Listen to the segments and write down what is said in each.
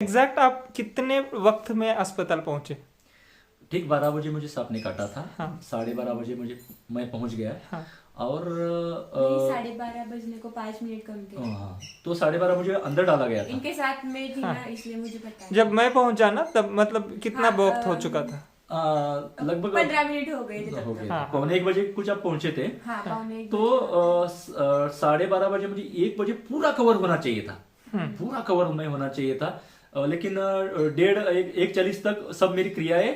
Exact आप कितने वक्त में अस्पताल पहुंचे? ठीक 12 बजे मुझे सांप ने काटा था। हाँ 12:30 बजे मैं पहुंच गया। हाँ। और नहीं, 12:30 बजने को 5 मिनट कम थे। हाँ, तो 12:30 मुझे अंदर डाला गया था। इनके साथ में थी हाँ। ना, इसलिए मुझे पता है। जब मैं पहुंचा ना तब मतलब कितना हाँ, वक्त हो चुका था? लगभग 15 मिनट हो गए थे हो तब गए तक। हाँ। 1:15 बजे कुछ आप पहुंचे थे। हाँ, पौने एक तो बजे। 12:30 बजे मुझे 1 बजे पूरा कवर होना चाहिए था। पूरा कवर में होना चाहिए था। लेकिन 1:40 तक सब मेरी क्रियाएं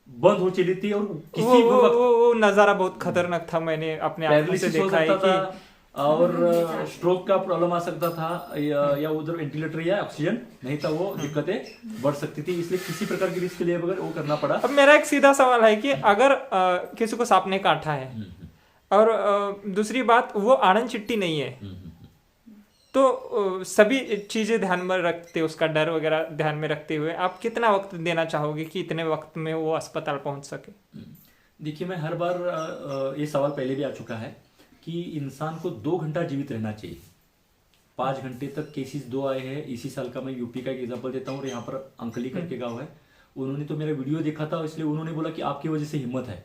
बंद हो चली थी। और किसी भी वक्त वो नजारा बहुत खतरनाक था, मैंने अपने आंखों से पैरालिसिस हो देखा है सकता कि था और स्ट्रोक का प्रॉब्लम आ सकता था, या उधर वेंटिलेटर या ऑक्सीजन नहीं था, वो दिक्कतें बढ़ सकती थी। इसलिए किसी प्रकार की रिस्क लिए बगैर वो करना पड़ा। अब मेरा एक सीधा सवाल है कि अगर किसी को सांप ने काटा है और दूसरी बात वो आनंद चिट्टी नहीं है, तो सभी चीजें ध्यान में रखते, उसका डर वगैरह ध्यान में रखते हुए आप कितना वक्त देना चाहोगे कि इतने वक्त में वो अस्पताल पहुंच सके? देखिए, मैं हर बार ये सवाल पहले भी आ चुका है कि इंसान को 2 घंटा जीवित रहना चाहिए। 5 घंटे तक केसेस 2 आए हैं। इसी साल का मैं यूपी का एक एग्जांपल देता हूँ। और यहाँ पर अंकली करके गाँव है, उन्होंने तो मेरा वीडियो देखा था, इसलिए उन्होंने बोला कि आपकी वजह से हिम्मत है।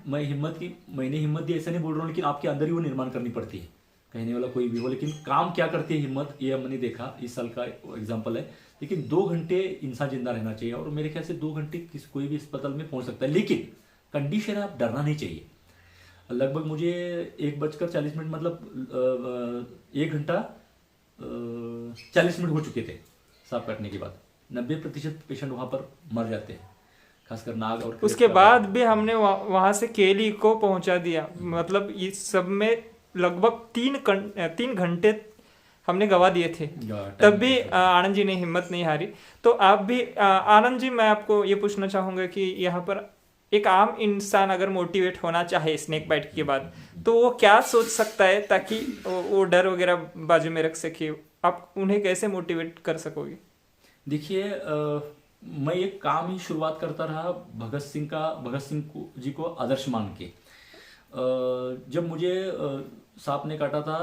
मैंने हिम्मत दी ऐसा नहीं बोल रहा हूँ, लेकिन आपके अंदर ही वो निर्माण करनी पड़ती है। कहने वाला कोई भी हो, लेकिन काम क्या करती है हिम्मत, ये हमने देखा। इस साल का एग्जाम्पल है। लेकिन 2 घंटे इंसान जिंदा रहना चाहिए, और मेरे ख्याल से 2 घंटे कोई भी अस्पताल में पहुंच सकता है। लेकिन कंडीशन है, आप डरना नहीं चाहिए। लगभग मुझे 1:40 मतलब 1 घंटा 40 मिनट हो चुके थे सांप काटने के बाद। 90% पेशेंट वहां पर मर जाते हैं, खासकर नाग और उसके बाद भी हमने वहां से केली को पहुंचा दिया। मतलब इस सब में लगभग 3 घंटे हमने गवा दिए थे, तब भी आनंद जी ने हिम्मत नहीं हारी। तो आप भी आनंद जी, मैं आपको ये पूछना चाहूंगा कि यहाँ पर एक आम इंसान अगर मोटिवेट होना चाहे स्नेक बाइट के बाद, तो वो क्या सोच सकता है ताकि वो डर वगैरह बाजू में रख सके? आप उन्हें कैसे मोटिवेट कर सकोगे? देखिए, मैं एक काम ही शुरुआत करता रहा भगत सिंह जी को आदर्श मान के। जब मुझे सांप ने काटा था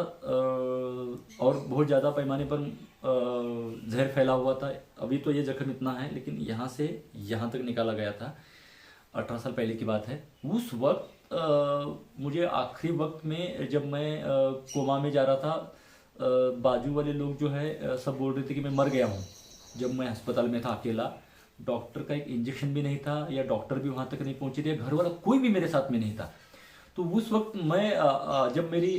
और बहुत ज़्यादा पैमाने पर जहर फैला हुआ था। अभी तो ये जख्म इतना है, लेकिन यहाँ से यहाँ तक निकाला गया था। 18 साल पहले की बात है। उस वक्त मुझे आखिरी वक्त में जब मैं कोमा में जा रहा था, बाजू वाले लोग जो है सब बोल रहे थे कि मैं मर गया हूँ। जब मैं अस्पताल में था अकेला, डॉक्टर का एक इंजेक्शन भी नहीं था, या डॉक्टर भी वहाँ तक नहीं पहुँचे थे, घर वाला कोई भी मेरे साथ में नहीं था। तो उस वक्त मैं जब मेरी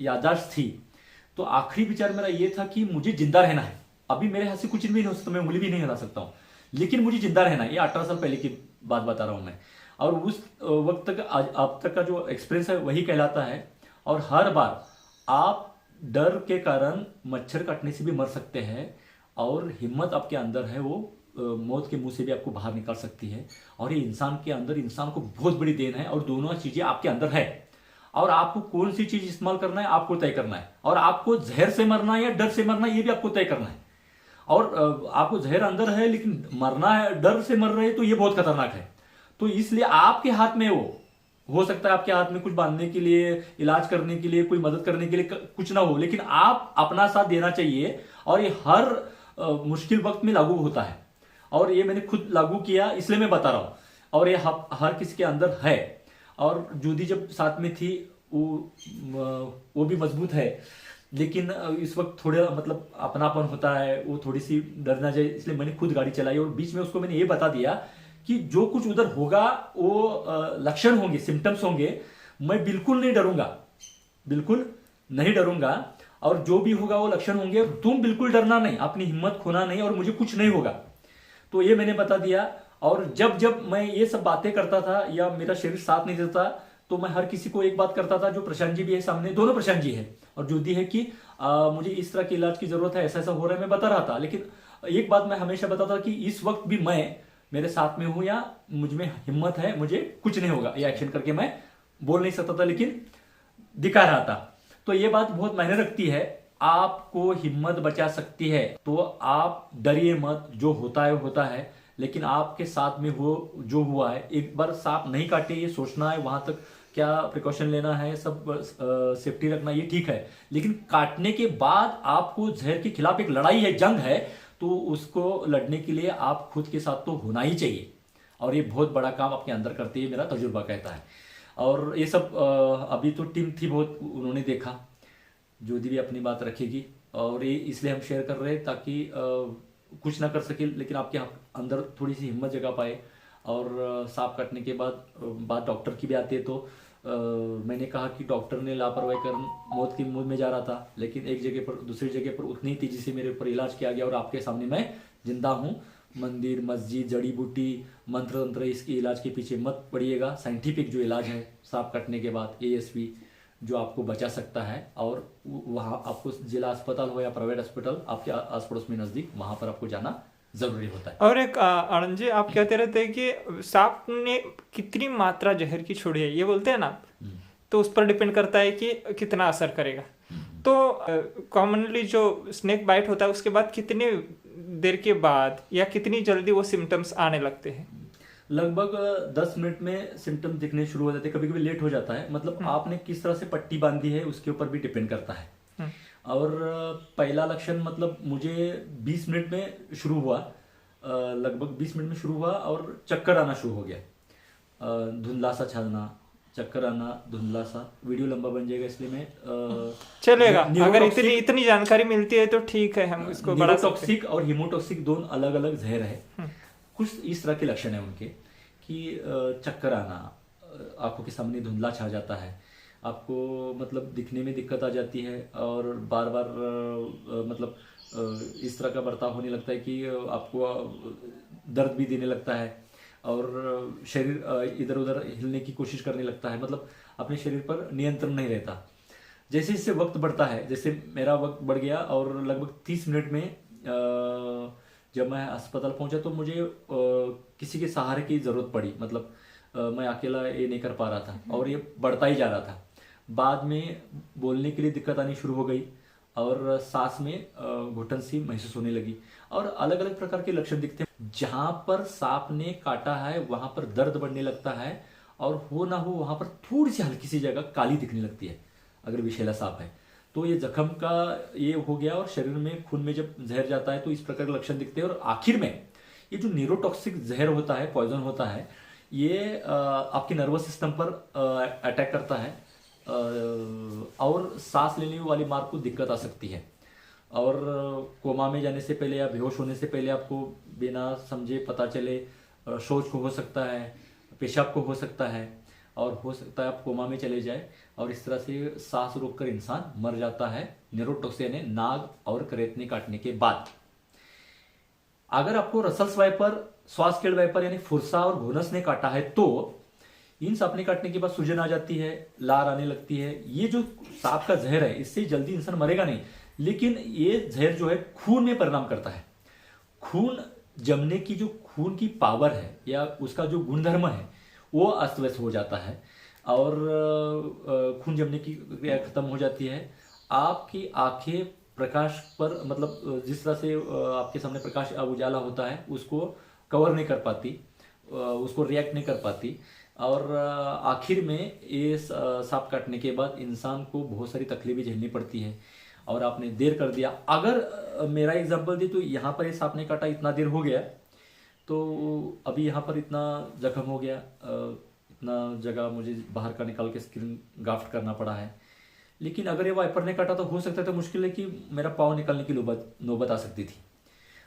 याददाश्त थी, तो आखिरी विचार मेरा ये था कि मुझे जिंदा रहना है। अभी मेरे हाथ से कुछ नहीं हो सकता, मैं उंगली भी नहीं हिला सकता हूँ, लेकिन मुझे जिंदा रहना है। ये 18 साल पहले की बात बता रहा हूँ मैं। और उस वक्त तक अब तक का जो एक्सपीरियंस है वही कहलाता है। और हर बार आप डर के कारण मच्छर काटने से भी मर सकते हैं, और हिम्मत आपके अंदर है, वो मौत के मुंह से भी आपको बाहर निकाल सकती है। और ये इंसान के अंदर, इंसान को बहुत बड़ी देन है, और दोनों चीजें आपके अंदर है। और आपको कौन सी चीज इस्तेमाल करना है आपको तय करना है। और आपको जहर से मरना है या डर से मरना है, ये भी आपको तय करना है। और आपको जहर अंदर है लेकिन मरना है, डर से मर रहे हैं, तो ये बहुत खतरनाक है। तो इसलिए आपके हाथ में वो हो सकता है, आपके हाथ में कुछ बांधने के लिए, इलाज करने के लिए, कोई मदद करने के लिए कुछ ना हो, लेकिन आप अपना साथ देना चाहिए। और ये हर मुश्किल वक्त में लागू होता है, और ये मैंने खुद लागू किया, इसलिए मैं बता रहा हूं। और ये हर किसी के अंदर है। और जूदी जब साथ में थी, वो भी मजबूत है, लेकिन इस वक्त थोड़ा मतलब अपनापन होता है, वो थोड़ी सी डर ना जाए, इसलिए मैंने खुद गाड़ी चलाई। और बीच में उसको मैंने ये बता दिया कि जो कुछ उधर होगा वो लक्षण होंगे, सिम्टम्स होंगे, मैं बिल्कुल नहीं डरूंगा, बिल्कुल नहीं डरूंगा। और जो भी होगा वो लक्षण होंगे, तुम बिल्कुल डरना नहीं, अपनी हिम्मत खोना नहीं, और मुझे कुछ नहीं होगा। तो ये मैंने बता दिया। और जब जब मैं ये सब बातें करता था या मेरा शरीर साथ नहीं देता, तो मैं हर किसी को एक बात करता था, जो प्रशांत जी भी है सामने, दोनों प्रशांत जी है और ज्योति है, कि मुझे इस तरह के इलाज की जरूरत है, ऐसा ऐसा हो रहा है, मैं बता रहा था। लेकिन एक बात मैं हमेशा बताता था कि इस वक्त भी मैं मेरे साथ में हूं, या मुझ में हिम्मत है, मुझे कुछ नहीं होगा। ये एक्शन करके मैं बोल नहीं सकता था, लेकिन दिखा रहा था। तो ये बात बहुत मायने रखती है, आपको हिम्मत बचा सकती है। तो आप डरिए मत, जो होता है होता है, लेकिन आपके साथ में हो जो हुआ है। एक बार सांप नहीं काटे, ये सोचना है वहां तक क्या प्रिकॉशन लेना है, सब सेफ्टी रखना, ये ठीक है। लेकिन काटने के बाद आपको जहर के खिलाफ एक लड़ाई है, जंग है, तो उसको लड़ने के लिए आप खुद के साथ तो होना ही चाहिए, और ये बहुत बड़ा काम आपके अंदर करती है, मेरा तजुर्बा कहता है। और ये सब अभी तो टीम थी बहुत, उन्होंने देखा, ज्योति भी अपनी बात रखेगी, और ये इसलिए हम शेयर कर रहे हैं ताकि कुछ ना कर सके लेकिन आपके अंदर थोड़ी सी हिम्मत जगा पाए। और सांप काटने के बाद बात डॉक्टर की भी आती है, तो मैंने कहा कि डॉक्टर ने लापरवाही कर मौत की मुंह में जा रहा था, लेकिन एक जगह पर दूसरी जगह पर उतनी तेजी से मेरे ऊपर इलाज किया गया और आपके सामने मैं जिंदा हूँ। मंदिर, मस्जिद, जड़ी बूटी, मंत्र तंत्र, इसके इलाज के पीछे मत पड़िएगा। साइंटिफिक जो इलाज है सांप काटने के बाद, ASV, जो आपको बचा सकता है, और वहाँ आपको जिला अस्पताल हो या प्राइवेट अस्पताल आपके आस पड़ोस में नज़दीक, वहाँ पर आपको जाना जरूरी होता है। और एक आनंद जी, आप कहते रहते हैं कि सांप ने कितनी मात्रा जहर की छोड़ी है, ये बोलते हैं ना आप, तो उस पर डिपेंड करता है कि कितना असर करेगा। तो कॉमनली जो स्नेक बाइट होता है उसके बाद कितने देर के बाद या कितनी जल्दी वो सिम्टम्स आने लगते हैं? लगभग 10 मिनट में सिम्टम्स दिखने शुरू हो जाते हैं, कभी कभी लेट हो जाता है। मतलब आपने किस तरह से पट्टी बांधी है उसके ऊपर भी डिपेंड करता है। और पहला लक्षण मतलब मुझे 20 मिनट में शुरू हुआ, लगभग 20 मिनट में शुरू हुआ, और चक्कर आना शुरू हो गया, धुंधला सा छाना, चक्कर आना, धुंधला सा। वीडियो लंबा बन जाएगा इसलिए मैं चलेगा, अगर इतनी जानकारी मिलती है तो ठीक है, हम इसको बड़ा। टॉक्सिक और हीमोटॉक्सिक दोनों अलग अलग जहर है। कुछ इस तरह के लक्षण है उनके कि चक्कर आना, आंखों के सामने धुंधला छा जाता है, आपको मतलब दिखने में दिक्कत आ जाती है, और बार बार मतलब इस तरह का बर्ताव होने लगता है कि आपको दर्द भी देने लगता है, और शरीर इधर उधर हिलने की कोशिश करने लगता है, मतलब अपने शरीर पर नियंत्रण नहीं रहता। जैसे इससे वक्त बढ़ता है, जैसे मेरा वक्त बढ़ गया और लगभग 30 मिनट में जब मैं अस्पताल पहुंचा तो मुझे किसी के सहारे की जरूरत पड़ी। मतलब मैं अकेला ये नहीं कर पा रहा था, और ये बढ़ता ही जा रहा था। बाद में बोलने के लिए दिक्कत आनी शुरू हो गई, और सांस में घुटन सी महसूस होने लगी, और अलग अलग प्रकार के लक्षण दिखते हैं। जहां पर सांप ने काटा है वहां पर दर्द बढ़ने लगता है, और हो ना हो वहां पर थोड़ी सी हल्की सी जगह काली दिखने लगती है अगर विषैला सांप है तो। ये जख्म का ये हो गया, और शरीर में खून में जब जहर जाता है तो इस प्रकार के लक्षण दिखते हैं। और आखिर में ये जो न्यूरोटॉक्सिक जहर होता है, पॉइजन होता है, ये आपके नर्वस सिस्टम पर अटैक करता है, और सांस लेने वाली मार्ग को दिक्कत आ सकती है। और कोमा में जाने से पहले या बेहोश होने से पहले आपको बिना समझे पता चले शौच को हो सकता है, पेशाब को हो सकता है, और हो सकता है आप कोमा में चले जाए, और इस तरह से सांस रोककर इंसान मर जाता है न्यूरोटॉक्सिन यानी नाग और करेतने काटने के बाद। अगर आपको रसल्स वाइपर, स्वास्थ्य वाइपर यानी फुरसा और घोनस ने काटा है तो इन सांप ने काटने के बाद सूजन आ जाती है, लार आने लगती है। ये जो सांप का जहर है इससे जल्दी इंसान मरेगा नहीं, लेकिन ये जहर जो है खून में परिणाम करता है। खून जमने की जो खून की पावर है या उसका जो गुणधर्म है वो अस्त व्यस्त हो जाता है, और खून जमने की क्रिया खत्म हो जाती है। आपकी आंखें प्रकाश पर, मतलब जिस तरह से आपके सामने प्रकाश उजाला होता है उसको कवर नहीं कर पाती, उसको रिएक्ट नहीं कर पाती, और आखिर में ये सांप काटने के बाद इंसान को बहुत सारी तकलीफें झेलनी पड़ती है। और आपने देर कर दिया, अगर मेरा एग्जांपल दी तो यहाँ पर ये सांप ने काटा, इतना देर हो गया, तो अभी यहाँ पर इतना जख्म हो गया, इतना जगह मुझे बाहर का निकाल के स्किन ग्राफ्ट करना पड़ा है। लेकिन अगर ये वाइपर ने काटा तो हो सकता था मुश्किल है कि मेरा पाँव निकालने की नौबत आ सकती थी।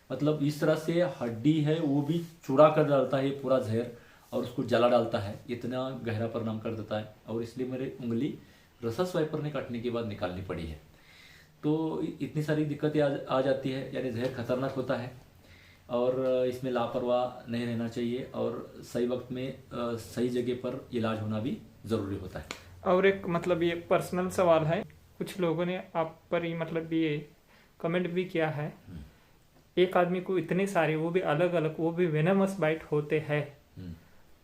मतलब इस तरह से हड्डी है वो भी चूरा कर डालता है पूरा जहर, और उसको जला डालता है, इतना गहरा परिणाम कर देता है। और इसलिए मेरी उंगली रसस वाइपर ने काटने के बाद निकालनी पड़ी है। तो इतनी सारी दिक्कतें आ जाती है, यानी जहर खतरनाक होता है, और इसमें लापरवाह नहीं रहना चाहिए, और सही वक्त में सही जगह पर इलाज होना भी ज़रूरी होता है। और एक मतलब ये पर्सनल सवाल है, कुछ लोगों ने आप पर ही मतलब ये कमेंट भी किया है, एक आदमी को इतने सारे, वो भी अलग अलग, वो भी वेनमस बाइट होते हैं,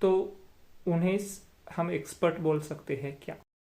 तो उन्हें हम एक्सपर्ट बोल सकते हैं क्या?